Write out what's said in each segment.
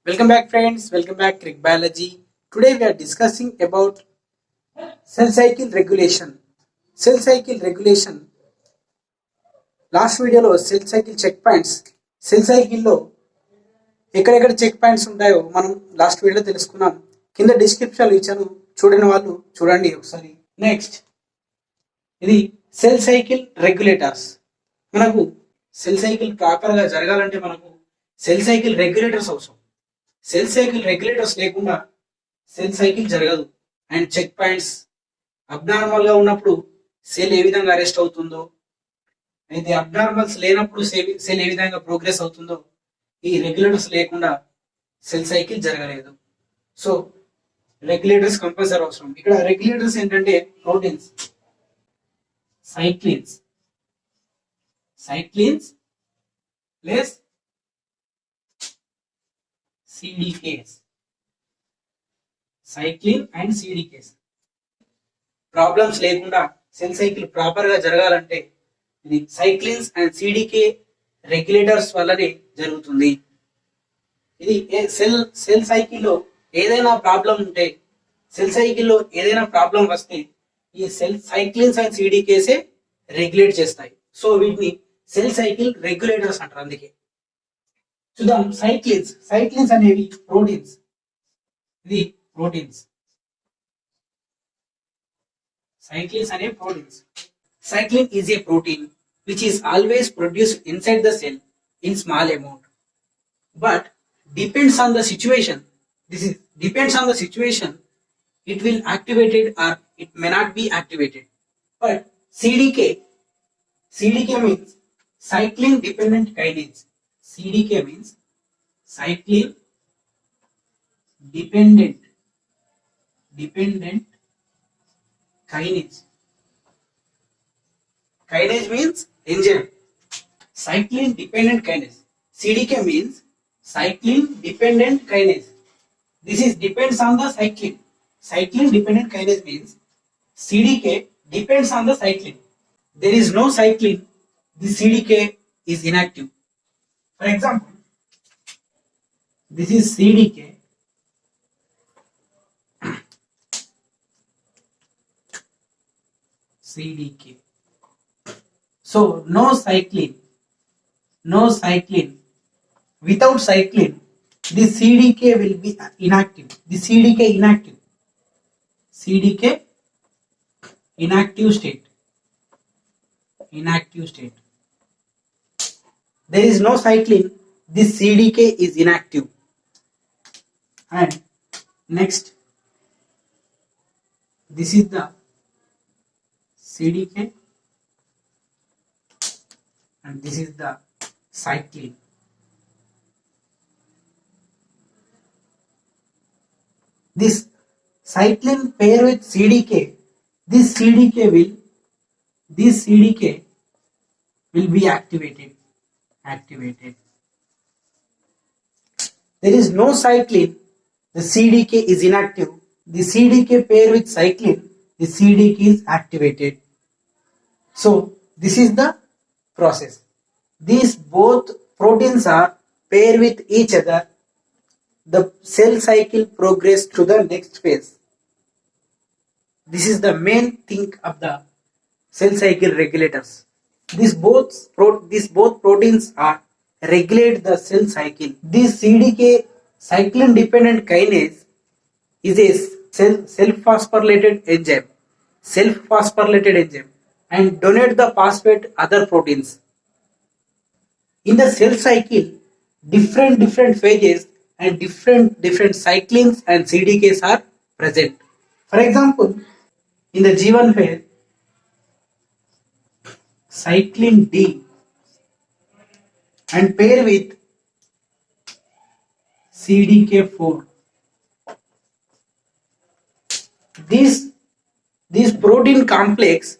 Welcome back friends, welcome back Crick Biology. Today we are discussing about cell cycle regulation. Cell cycle regulation. Last వీడియోలో cell cycle check points cell సైకిల్లో ఎక్కడెక్కడ check points ఉంటాయో మనం last వీడియోలో తెలుసుకున్నాం. కింద డిస్క్రిప్షన్లో ఇచ్చాను, చూడని వాళ్ళు చూడండి ఒకసారి. నెక్స్ట్ ఇది సెల్ సైకిల్ రెగ్యులేటర్స్. మనకు సెల్ సైకిల్ ప్రాపర్గా జరగాలంటే మనకు సెల్ సైకిల్ రెగ్యులేటర్స్ అవసరం. సెల్ సైకిల్ రెగ్యులేటర్స్ లేకుండా సెల్ సైకిల్ జరగదు. అండ్ చెక్ పాయింట్స్ అబ్నార్మల్ గా ఉన్నప్పుడు సెల్ ఏ విధంగా అరెస్ట్ అవుతుందో, అయితే అబ్నార్మల్స్ లేనప్పుడు సెల్ ఏ విధంగా ప్రోగ్రెస్ అవుతుందో, ఈ రెగ్యులేటర్స్ లేకుండా సెల్ సైకిల్ జరగలేదు. సో రెగ్యులేటర్స్ కంపల్సరీ అవసరం. ఇక్కడ రెగ్యులేటర్స్ ఏంటంటే proteins, cyclins plus CDKs, cyclin and CDKs. Problems లేకుండా సెల్ సైకిల్ ప్రాపర్ గా జరగాలంటే ఇది సైక్లిన్స్ అండ్ CDK రెగ్యులేటర్స్ వల్లనే జరుగుతుంది. ఇది సెల్ సైకిల్లో ఏదైనా ప్రాబ్లం ఉంటే, సెల్ సైకిల్లో ఏదైనా ప్రాబ్లం వస్తే ఈ సైక్లిన్స్ అండ్ CDKసే రెగ్యులేట్ చేస్తాయి. సో వీటిని సెల్ సైకిల్ రెగ్యులేటర్స్ అంటారు. అందుకే చూద్దాం. సైక్లిన్స్ అనేవి ప్రోటీన్స్. ఇది ప్రోటీన్స్. సైక్లిన్స్ అనేవి proteins. Cyclin is a protein which is always produced inside the cell in small amount, but depends on the situation. Depends on the situation, it will activated or it may not be activated. But CDK means cyclin dependent kinase. CDK means cyclin dependent kinase. Kinase means enzyme. Cyclin dependent kinase. CDK means cyclin dependent kinase. This is depends on the cyclin. Cyclin dependent kinase means CDK depends on the cyclin. There is no cyclin, the CDK is inactive. For example, this is CDK. So no cyclin. Without cyclin, the CDK will be inactive. CDK inactive state. There is no cyclin, this CDK is inactive. And next, this is the CDK and this is the cyclin. This cyclin pair with CDK, this CDK will be activated. There is no cyclin, the CDK is inactive. The CDK pair with cyclin, the CDK is activated. So this is the process. These both proteins are paired with each other. The cell cycle progress to the next phase. This is the main thing of the cell cycle regulators. These both proteins are regulate the cell cycle. This CDK, cyclin dependent kinase, is a self-phosphorylated enzyme and donate the phosphate other proteins. In the cell cycle, different phases and different cyclins and CDKs are present. For example, in the G1 phase, cyclin D and pair with CDK4. This protein complex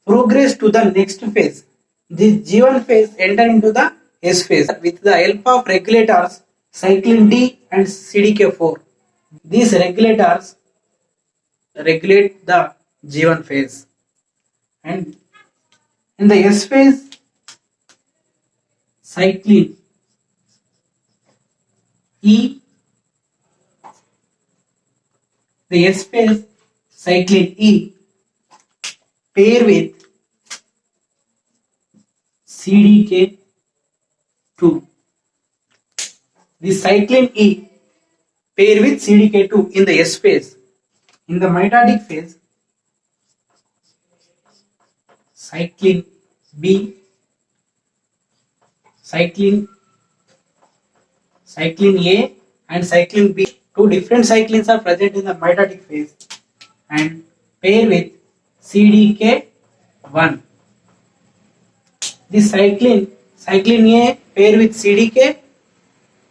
progress to the next phase. This G1 phase enter into the S phase with the help of regulators cyclin D and CDK4. These regulators regulate the G1 phase. And in the S phase, cyclin E the S phase cyclin E pair with CDK2. The cyclin E pair with CDK2 in the S phase. In the mitotic phase, cyclin B, cyclin A and cyclin B. Two different cyclins are present in the mitotic phase and pair with CDK1. This cyclin A pair with CDK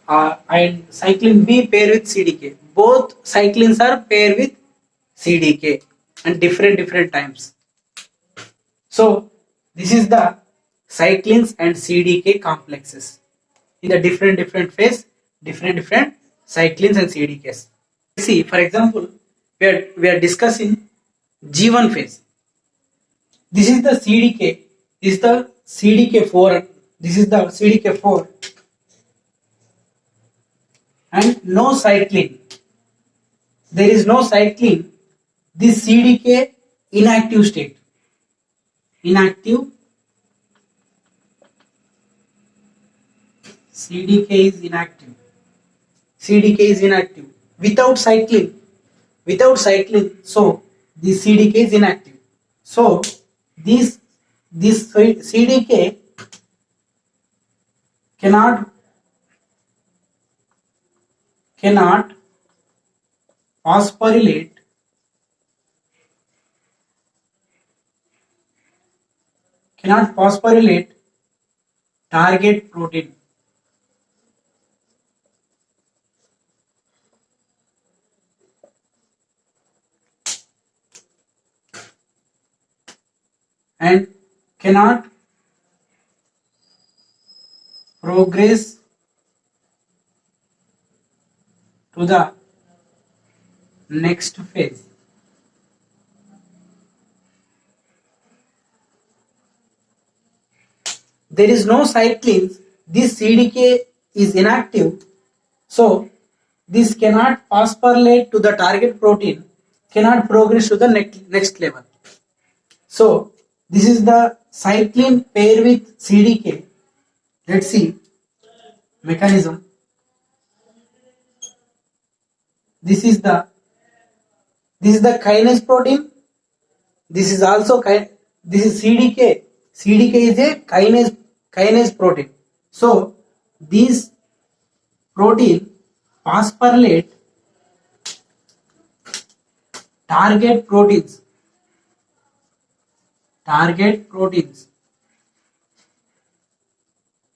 and cyclin B pair with CDK. Both cyclins are paired with CDK and different times. So this is the cyclins and CDK complexes in the different phase, different cyclins and CDKs. See, for example, we are discussing G1 phase. This is the CDK. This is the CDK4. This is the CDK4 and no cyclin. There is no cyclin. This CDK inactive state. Inactive. CDK is inactive. CDK is inactive. Without cyclin. So this CDK is inactive. So this CDK cannot phosphorylate target protein. And cannot progress to the next phase. There is no cyclins. This CDK is inactive. So this cannot phosphorylate to the target protein, cannot progress to the next level. So this is the cyclin pair with CDK. Let's see mechanism. This is the kinase protein. This is also this is CDK. CDK is a kinase protein. So these protein phosphorylate target proteins.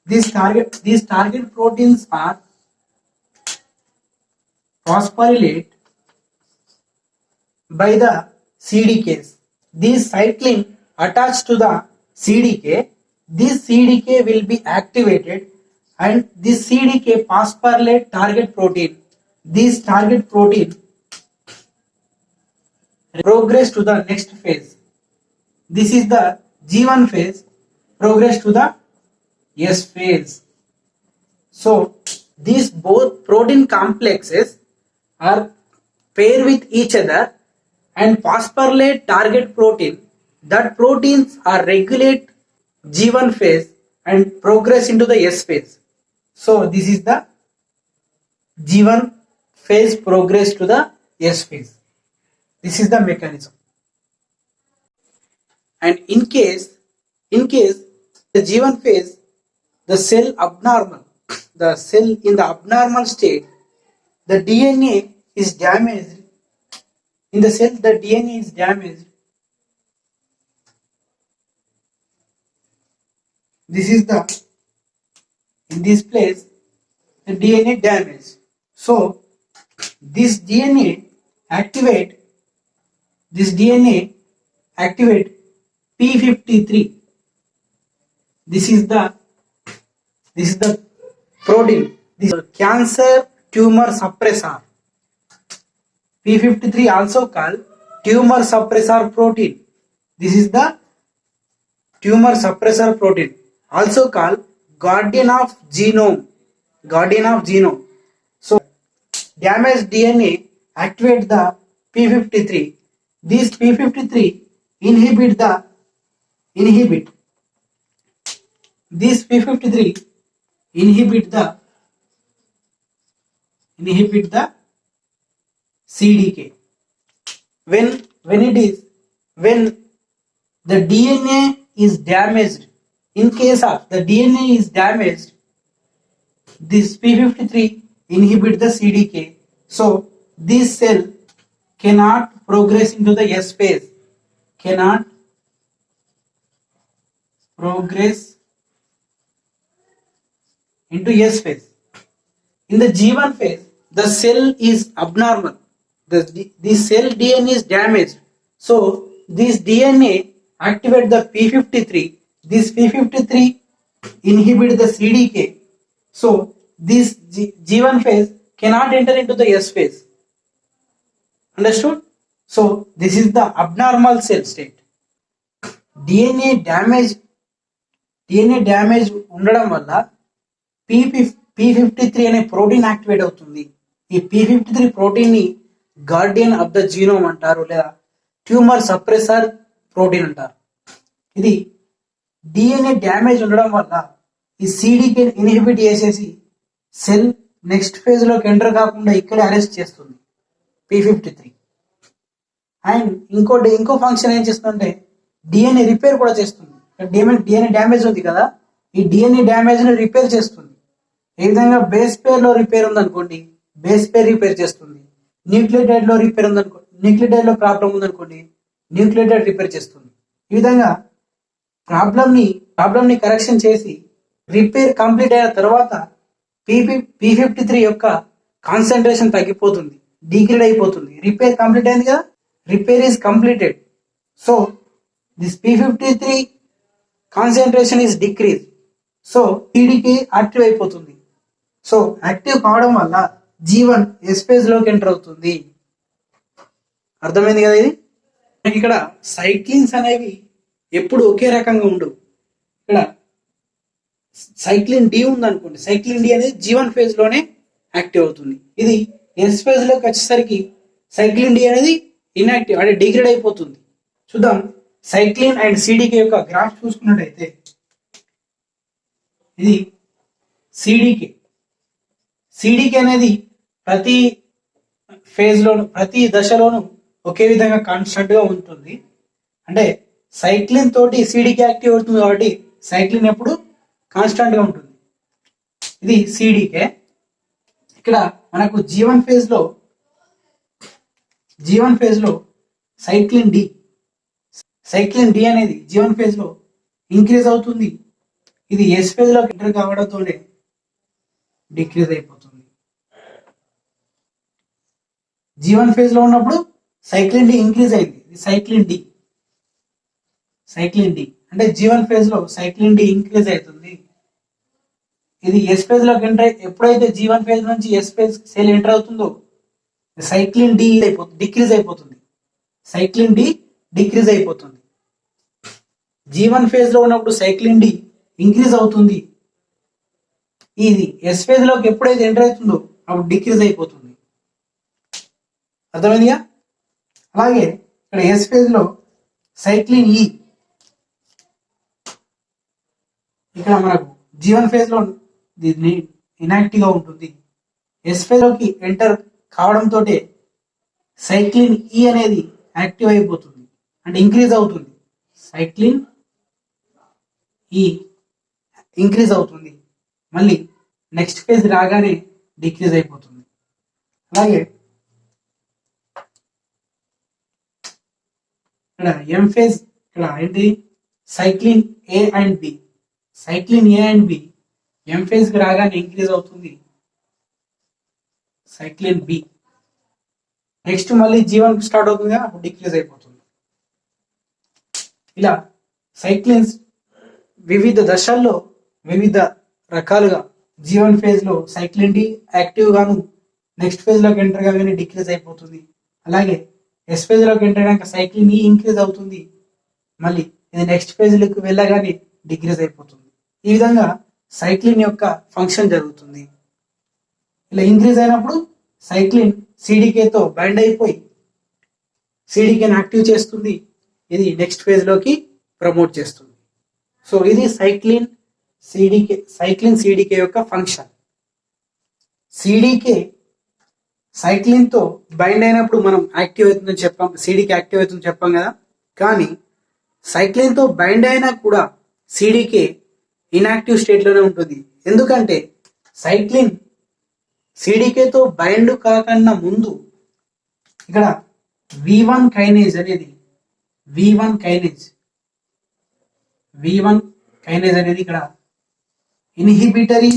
These target proteins are phosphorylate by the CDKs. This cyclin attached to the CDK, this CDK will be activated and this CDK phosphorylate target protein. This target protein progress to the next phase. This is the G1 phase, progress to the S phase. So these both protein complexes are paired with each other and phosphorylate target protein. That proteins are regulate G1 phase and progress into the S phase. So this is the G1 phase progress to the S phase. This is the mechanism. And in case the G1 phase, the cell in the abnormal state, the DNA is damaged. In the cell, the DNA is damaged. This is in this place, the DNA damage. So this DNA activate P53. This is the protein. This is cancer tumor suppressor. P53 also called tumor suppressor protein. This is the tumor suppressor protein, also called guardian of genome. So damaged DNA activate the p53. These p53 inhibit the inhibit these p53 inhibit the CDK. When the DNA is damaged, in case of the DNA is damaged, this p53 inhibit the CDK, so this cell cannot progress into the S phase, cannot progress into S phase. In the G1 phase, the cell is abnormal. The cell DNA is damaged. So this DNA activate the p53. This p53 inhibit the CDK. So this G1 phase cannot enter into the S phase. Understood? So this is the abnormal cell state. DNA damage ఉండడం వల్ల p53 అనే protein activate అవుతుంది. ఈ p53 protein ని Guardian of the genome అంటారు, లేదా tumour suppressor protein అంటారు. ఇది డిఎన్ఏ డ్యామేజ్ ఉండడం వల్ల ఈ సిడికే ఇన్హిబిట్ చేసేసి సెల్ నెక్స్ట్ ఫేజ్ లోకి ఎంటర్ కాకుండా ఇక్కడే అరెస్ట్ చేస్తుంది p53. అండ్ ఇంకో ఫంక్షన్ ఏం చేస్తుందంటే డిఎన్ఏ రిపేర్ కూడా చేస్తుంది. డిఎన్ఏ డ్యామేజ్ ఉంది కదా, ఈ డిఎన్ఏ డ్యామేజ్ ని రిపేర్ చేస్తుంది. ఏ విధంగా బేస్ పేర్ లో రిపేర్ ఉందనుకోండి, బేస్ పేర్ రిపేర్ చేస్తుంది. న్యూక్లియోటైడ్ లో రిపేర్ ఉందనుకోండి, న్యూక్లియోటైడ్ లో ప్రాబ్లం ఉందనుకోండి, న్యూక్లియోటైడ్ రిపేర్ చేస్తుంది. ఈ విధంగా ప్రాబ్లమ్ ని కరెక్షన్ చేసి రిపేర్ కంప్లీట్ అయిన తర్వాత p53 యొక్క కాన్సన్ట్రేషన్ తగ్గిపోతుంది, డిగ్రేడ్ అయిపోతుంది. రిపేర్ కంప్లీట్ అయింది కదా, repair is completed. So this p53 concentration is decrease. So సిడికి యాక్టివ్ అయిపోతుంది. సో యాక్టివ్ కావడం వల్ల G1 ఎస్ ఫేజ్ లోకి ఎంటర్ అవుతుంది. అర్థమైంది కదా ఇది. ఇక్కడ సైక్లిన్స్ అనేవి ఎప్పుడు ఒకే రకంగా ఉండవు. ఇక్కడ సైక్లిన్ డి ఉంది అనుకోండి, సైక్లిన్ డి అనేది G1 ఫేజ్ లోనే యాక్టివ్ అవుతుంది. ఇది ఎస్ ఫేజ్ లోకి వచ్చేసరికి సైక్లిన్ డి అనేది ఇన్యాక్టివ్ అంటే డిగ్రేడ్ అయిపోతుంది. చూద్దాం, సైక్లిన్ అండ్ సిడికే యొక్క గ్రాఫ్ చూసుకున్నట్టయితే ఇది సిడికే అనేది ప్రతి ఫేజ్ లోను ప్రతి దశలోను ఒకే విధంగా కాన్స్టెంట్ గా ఉంటుంది. అంటే సైక్లిన్ తోటి సిడికే యాక్టివ్ అవుతుంది కాబట్టి సైక్లిన్ ఎప్పుడు కాన్స్టెంట్ గా ఉంటుంది. ఇది సిడికే. ఇక్కడ మనకు G1 ఫేజ్ లో సైక్లిన్ డి అనేది G1 ఫేజ్ లో ఇంక్రీజ్ అవుతుంది. ఇది ఎస్ ఫేజ్ లోకి ఎంటర్ కావడంతోనే డిక్రీజ్ అయిపోతుంది. G1 ఫేజ్ లో ఉన్నప్పుడు సైక్లిన్ డి ఇంక్రీజ్ అయింది, ఇది సైక్లిన్ డి అంటే G1 ఫేజ్ లో సైక్లిన్ డి ఇంక్రీజ్ అవుతుంది. ఇది ఎస్ ఫేజ్ లోకి ఎంటర్ ఎప్పుడైతే G1 ఫేజ్ నుంచి ఎస్ ఫేజ్ సెల్ ఎంటర్ అవుతుందో సైక్లిన్ డి డిక్రీజ్ అయిపోతుంది. సైక్లిన్ డి డిక్రీజ్ అయిపోతుంది. G1 ఫేజ్ లో ఉన్నప్పుడు సైక్లిన్ డి ఇంక్రీజ్ అవుతుంది. ఇది ఎస్ ఫేజ్ లోకి ఎప్పుడైతే ఎంటర్ అవుతుందో అప్పుడు డిక్రీజ్ అయిపోతుంది. అర్థమైందిగా. అలాగే ఇక్కడ ఎస్ ఫేజ్ లో సైక్లిన్ ఈ ఇక్కడ మనకు G1 ఫేజ్ లో దీన్ని ఇనాక్టివ్ గా ఉంటుంది. ఎస్ ఫేజ్ లోకి ఎంటర్ కావడంతో సైక్లిన్ ఈ అనేది యాక్టివ్ అయిపోతుంది, అంటే ఇంక్రీజ్ అవుతుంది. సైక్లిన్ ఈ ఇంక్రీజ్ అవుతుంది, మళ్ళీ నెక్స్ట్ ఫేజ్ రాగానే డిక్రీజ్ అయిపోతుంది. అలాగే ఇక్కడ ఎం ఫేజ్, ఇక్కడ ఏంటి cyclin A and B. Cyclin A and B M phase కి రాగానే ఇంక్రీజ్ అవుతుంది. సైక్లిన్ బి నెక్స్ట్ మళ్ళీ G1 స్టార్ట్ అవుతుంది, అప్పుడు డిక్రీజ్ అయిపోతుంది. ఇలా సైక్లిన్స్ వివిధ దశల్లో వివిధ రకాలుగా G1 ఫేజ్ లో సైక్లిన్ డి యాక్టివ్ గాను నెక్స్ట్ ఫేజ్ లోకి ఎంటర్ కాగానే డిక్రీజ్ అయిపోతుంది. అలాగే ఎస్ ఫేజ్ లోకి ఎంటర్ అయ్యాక సైక్లిన్ ఈ ఇంక్రీజ్ అవుతుంది, మళ్ళీ ఇది నెక్స్ట్ ఫేజ్ లోకి వెళ్ళగానే డిక్రీజ్ అయిపోతుంది. ఈ విధంగా సైక్లిన్ యొక్క ఫంక్షన్ జరుగుతుంది. ఇలా ఇంక్రీజ్ అయినప్పుడు సైక్లిన్ సిడికేతో బైండ్ అయిపోయి సిడికేని యాక్టివ్ చేస్తుంది, ఇది నెక్స్ట్ ఫేజ్ లోకి ప్రమోట్ చేస్తుంది. సో ఇది సైక్లిన్ సిడికే యొక్క ఫంక్షన్. సిడికే సైక్లిన్ తో బైండ్ అయినప్పుడు మనం యాక్టివ్ అవుతుందని చెప్పాం, సిడికే యాక్టివ్ అవుతుందని చెప్పాం కదా. కానీ సైక్లిన్ తో బైండ్ అయినా కూడా సిడికే ఇన్యాక్టివ్ స్టేట్ లోనే ఉంటుంది. ఎందుకంటే సైక్లిన్ సిడికేతో బైండ్ కాకన్నా ముందు ఇక్కడ V1 కైనేజ్ అనేది V1 కైనేజ్ అనేది ఇక్కడ inhibitory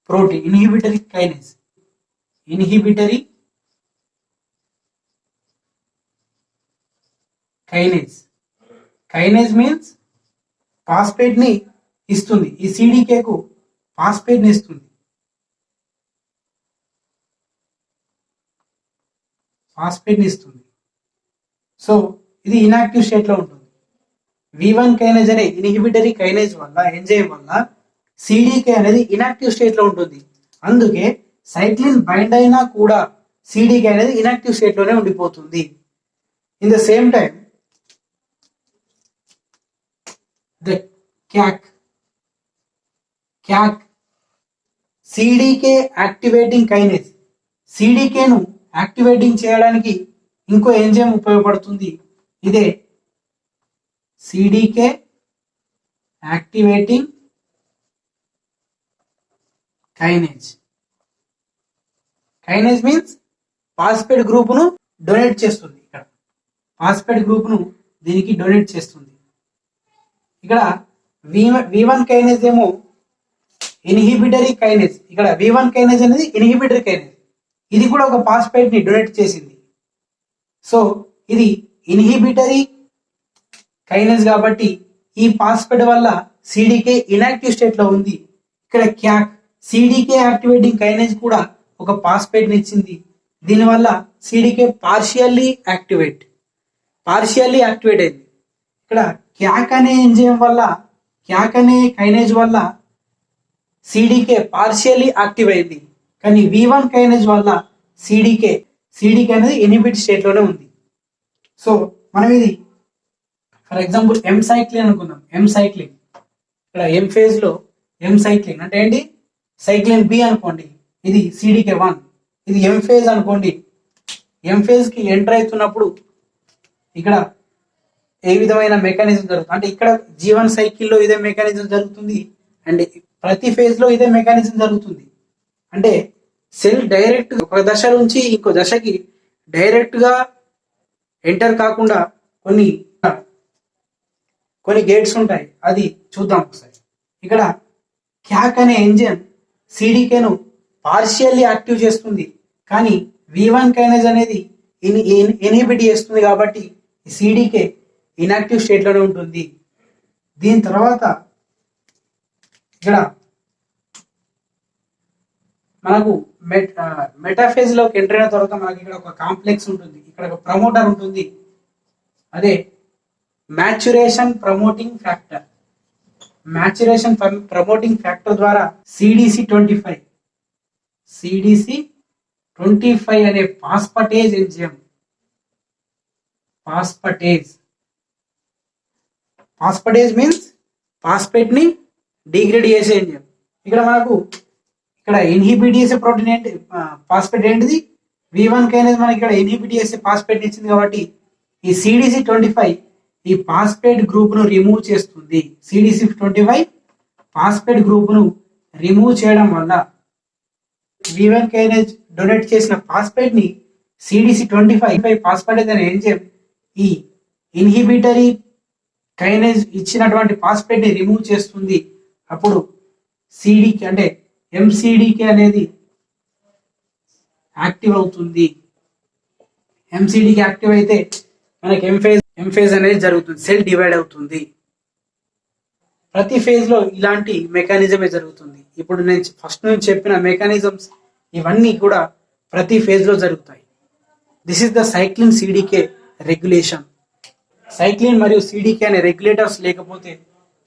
protein, inhibitory kinase means phosphate ని ఇస్తుంది, ఈ సిడికేకు ఫాస్ఫేట్ ని ఇస్తుంది. సో ఇది ఇన్యాక్టివ్ స్టేట్ లో ఉంటుంది. V1 కైనేజ్ అనే ఇన్హిబిటరీ కైనేజ్ వల్ల, ఎంజైమ్ వల్ల సిడికే అనేది ఇన్యాక్టివ్ స్టేట్ లో ఉంటుంది. అందుకే సైక్లిన్ బైండ్ అయినా కూడా సిడికే అనేది ఇన్యాక్టివ్ స్టేట్ లోనే ఉండిపోతుంది. In the same time the CAK CDK activating kinase, సిడికేను యాక్టివేటింగ్ చేయడానికి ఇంకో ఎంజైమ్ ఉపయోగపడుతుంది. ఇదే CDK activating kinase means phosphate గ్రూపును డొనేట్ చేస్తుంది. ఇక్కడ ఫాస్ఫేట్ గ్రూపును దీనికి డొనేట్ చేస్తుంది. ఇక్కడ V1 కైనేజ్ ఏమో ఇన్హిబిటరీ కైనేజ్. ఇక్కడ V1 కైనేజ్ అనేది ఇన్హిబిటరీ కైనేజ్, ఇది కూడా ఒక ఫాస్ఫేట్ ని డొనేట్ చేసింది. సో ఇది ఇన్హిబిటరీ కైనేజ్ కాబట్టి ఈ ఫాస్ఫేట్ వల్ల సిడికే ఇన్యాక్టివ్ స్టేట్ లో ఉంది. ఇక్కడ క్యాక్ సిడికే యాక్టివేటింగ్ కైనేజ్ కూడా ఒక ఫాస్ఫేట్ ని ఇచ్చింది. దీనివల్ల సిడికే పార్షియల్లీ యాక్టివేట్ అయింది. ఇక్కడ క్యాక్ అనే ఎంజైమ్ వల్ల, క్యాక్ అనే కైనేజ్ వల్ల సిడికే పార్షియల్లీ యాక్టివ్ అయింది. కానీ V1 కైనేజ్ వల్ల సిడికే అనేది ఇన్హిబిట్ స్టేట్ లోనే ఉంది. సో మనం ఇది ఫర్ ఎగ్జాంపుల్ ఎం సైక్లిన్ అనుకుందాం. ఇక్కడ ఎం ఫేజ్ లో ఎం సైక్లిన్ అంటే ఏంటి, సైక్లిన్ బి అనుకోండి, ఇది సిడికే 1. ఇది ఎం ఫేజ్ అనుకోండి. ఎం ఫేజ్ కి ఎంటర్ అవుతున్నప్పుడు ఇక్కడ ఏ విధమైన మెకానిజం జరుగుతుంది అంటే ఇక్కడ G1 సైకిల్లో ఇదే మెకానిజం జరుగుతుంది అండ్ ప్రతి ఫేజ్ లో ఇదే మెకానిజం జరుగుతుంది. అంటే సెల్ డైరెక్ట్ ఒక దశ నుంచి ఇంకో దశకి డైరెక్ట్ గా ఎంటర్ కాకుండా కొన్ని గేట్స్ ఉంటాయి, అది చూద్దాం ఒకసారి. ఇక్కడ క్యాక్ అనే ఎంజైమ్ సిడికేను పార్షియల్లీ యాక్టివ్ చేస్తుంది, కానీ V1 కైనేజ్ అనేది ఇన్హిబిట్ చేస్తుంది కాబట్టి సిడికే ఇన్యాక్టివ్ స్టేట్ లోనే ఉంటుంది. దీని తర్వాత ఇక్కడ మనకు మెటాఫేజ్ లోకి ఎంటర్ అయిన తర్వాత మనకి ఇక్కడ ఒక కాంప్లెక్స్ ఉంటుంది, ఇక్కడ ఒక ప్రమోటర్ ఉంటుంది, అదే మ్యాచురేషన్ ప్రమోటింగ్ ఫ్యాక్టర్ ద్వారా CDC25 అనే phosphatase enzyme, phosphatase means phosphate ని డిగ్రేడ్ చేసే ఎంజైమ్. ఇక్కడ మనకు ఇక్కడ ఇన్హిబిట్ చేసే ప్రోటీన్ ఏంటి, ఫాస్ఫేట్ ఏంటిది, V1 కైనేజ్ మనకి ఇక్కడ ఇన్హిబిట్ చేసే ఫాస్ఫేట్ ఇచ్చింది కాబట్టి ఈ CDC25 ఈ ఫాస్ఫేట్ గ్రూప్ ను రిమూవ్ చేస్తుంది. CDC25 ఫాస్ఫేట్ గ్రూప్ ను రిమూవ్ చేయడం వల్ల V1 కైనేజ్ డొనేట్ చేసిన ఫాస్ఫేట్ ని CDC25 ఫాస్ఫేటేజ్ అనే ఎంజైమ్ ఈ ఇన్హిబిటరీ కైనేజ్ ఇచ్చినటువంటి ఫాస్ఫేట్ ని రిమూవ్ చేస్తుంది. అప్పుడు సిడికే అంటే ఎంసిడికే అనేది యాక్టివ్ అవుతుంది. ఎంసిడికే యాక్టివ్ అయితే మనకి ఎంఫేజ్ అనేది జరుగుతుంది, సెల్ డివైడ్ అవుతుంది. ప్రతి ఫేజ్ లో ఇలాంటి మెకానిజమే జరుగుతుంది. ఇప్పుడు నేను ఫస్ట్ నుంచి చెప్పిన మెకానిజమ్స్ ఇవన్నీ కూడా ప్రతి ఫేజ్ లో జరుగుతాయి. This is the cyclin CDK regulation. Cyclin మరియు సిడికే అనే రెగ్యులేటర్స్ లేకపోతే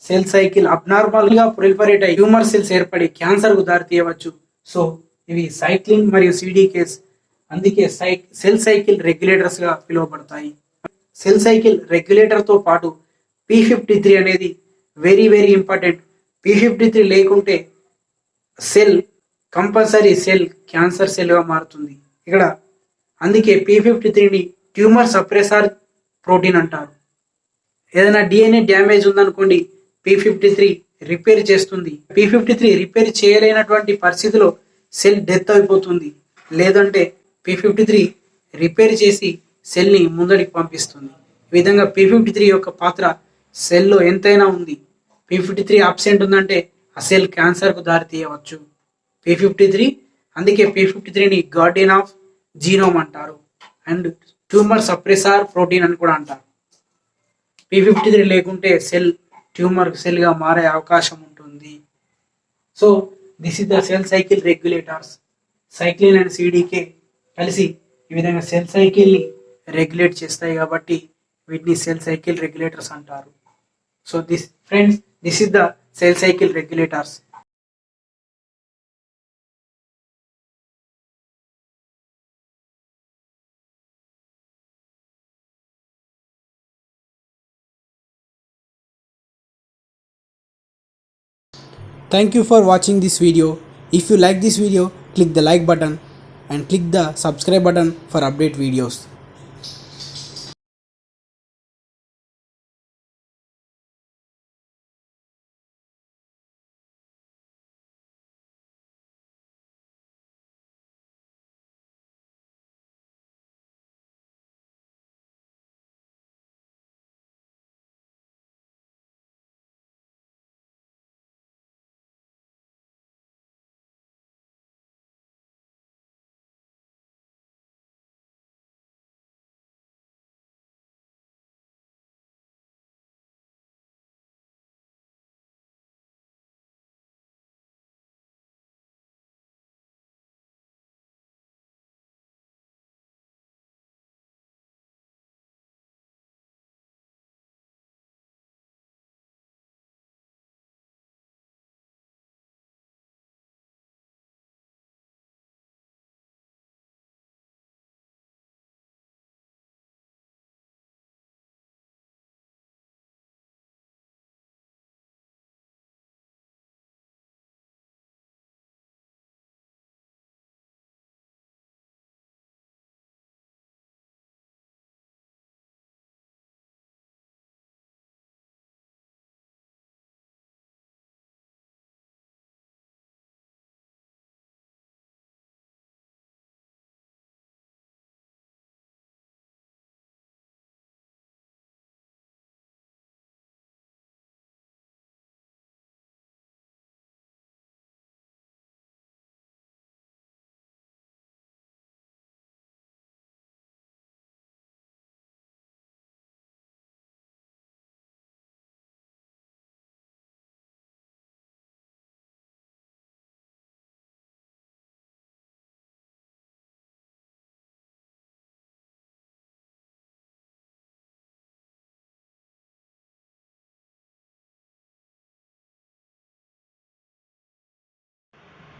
సెల్ సైకిల్ అబ్నార్మల్ గా ప్రొలిఫరేట్ అయ్యి ట్యూమర్ సెల్స్ ఏర్పడి క్యాన్సర్ కు దారి తీయవచ్చు. సో ఇవి సైక్లిన్ మరియు సిడికేస్ అందుకే సెల్ సైకిల్ రెగ్యులేటర్స్ గా పిలువబడతాయి. సెల్ సైకిల్ రెగ్యులేటర్ తో పాటు P53 అనేది వెరీ వెరీ ఇంపార్టెంట్. P53 లేకుంటే cell compulsory cell cancer cell గా మారుతుంది. ఇక్కడ అందుకే P53ని ట్యూమర్ సప్రెసర్ ప్రోటీన్ అంటారు. ఏదైనా DNA డ్యామేజ్ ఉందనుకోండి, P53 రిపేర్ చేస్తుంది. P53 రిపేర్ చేయలేనటువంటి పరిస్థితిలో సెల్ డెత్ అయిపోతుంది. లేదంటే P53 రిపేర్ చేసి సెల్ని ముందడికి పంపిస్తుంది. ఈ విధంగా P53 యొక్క పాత్ర సెల్లో ఎంతైనా ఉంది. P53 అబ్సెంట్ ఉందంటే ఆ సెల్ క్యాన్సర్కు దారి తీయవచ్చు. P53 అందుకే P53ని గార్డియన్ ఆఫ్ జీనోమ్ అంటారు అండ్ ట్యూమర్ సప్రెసర్ ప్రోటీన్ అని కూడా అంటారు. P53 లేకుంటే సెల్ ట్యూమర్ సెల్గా మారే అవకాశం ఉంటుంది. So this is the cell cycle regulators. Cyclin and CDK కలిసి ఈ విధంగా సెల్ సైకిల్ని రెగ్యులేట్ చేస్తాయి కాబట్టి వీటిని సెల్ సైకిల్ రెగ్యులేటర్స్ అంటారు. So this is the cell cycle regulators. Thank you for watching this video. If you like this video, click the like button and click the subscribe button for update videos.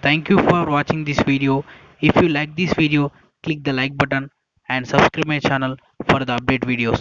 Thank you for watching this video. If you like this video, click the like button and subscribe my channel for the update videos.